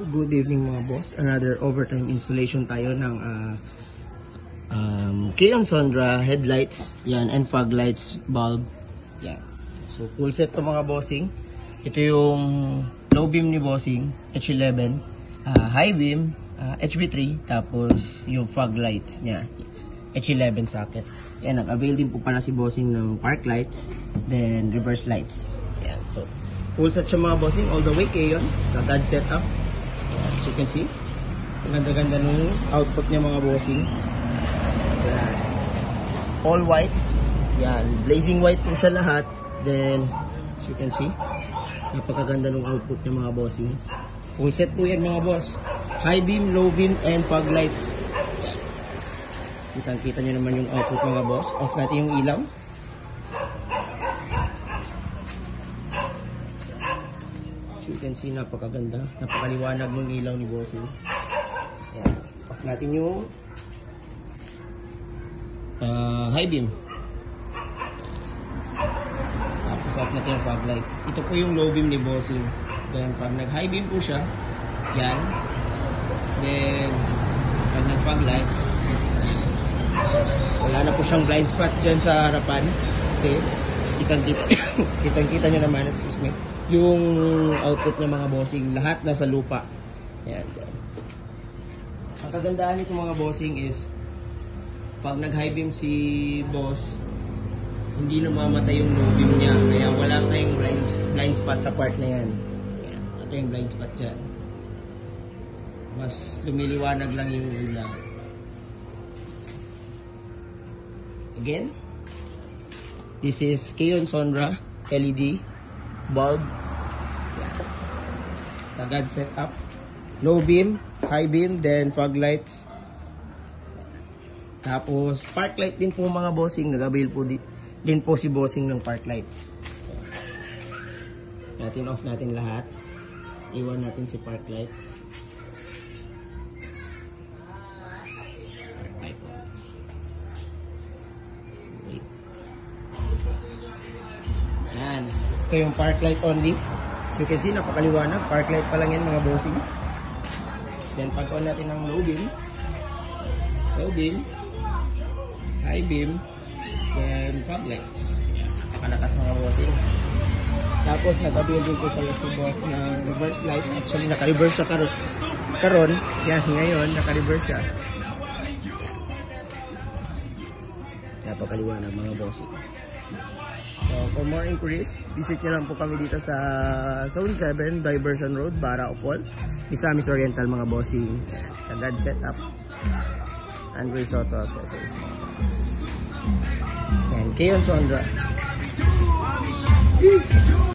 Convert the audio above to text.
Good evening mga boss. Another overtime installation tayo ng Keon Sonra headlights. Yan, and fog lights bulb. Yan. So full set to mga bossing. Ito yung low beam ni bossing, H11, high beam, HB3, tapos yung fog lights niya is H11 socket. Yan, nag-avail din po pala si bossing ng park lights, then reverse lights. Yan, so full set siya mga bossing all the way Keon sa God setup. As you can see, ganda-ganda nung output niya mga bossing. Yan. All white. Yan, blazing white po siya lahat. Then, as you can see, napakaganda nung output niya mga bossing. Full set po yan mga boss. High beam, low beam, and fog lights. Yan. Kitang-kita nyo naman yung output mga boss. Off natin yung ilaw. You can see, napakaganda, napakaliwanag ng ilaw ni bossing. Ayan. Off natin yung high beam. Tapos off natin yung fog lights. Ito po yung low beam ni bossing. Then pag nag high beam po siya, yan. Then pag nag fog lights, wala na po siyang blind spot dyan sa harapan. Okay, kitang-kita nyo naman, excuse me, yung output ng mga bossing, lahat nasa lupa. Ayan. Ang kagandahan nito mga bossing is pag nag high beam si boss, hindi namamatay yung low beam niya, kaya wala tayong blind spot sa part na yan. Ayan. Ito yung blind spot dyan, mas lumiliwanag lang yung ilaw. Again, this is Keon Sonra LED bulb. Yan. Sa God setup, low beam, high beam, then fog lights. Tapos park light din po mga bossing, nag-avail po din po si bossing ng park lights. Natin off natin lahat, iwan natin si park light. Yan. Ito yung park light only. So you can see, napakaliwanag. Park light pa lang yan mga bossing. Then pag on natin ng low beam, high beam, then fog lights. Yan. Napakalakas mga bossing. Tapos nag-avail din po pala si boss ng reverse light. Actually naka-reverse siya karon. Yan, ngayon naka-reverse siya. Napakaliwanag mga bossing. So, for more inquiries, visit nyo lang po kami dito sa Zone 7, Diversion Road, Baraopol, Misamis Oriental mga bossing. Sa God Setup and Risotto Accessories. And Keon Sonra.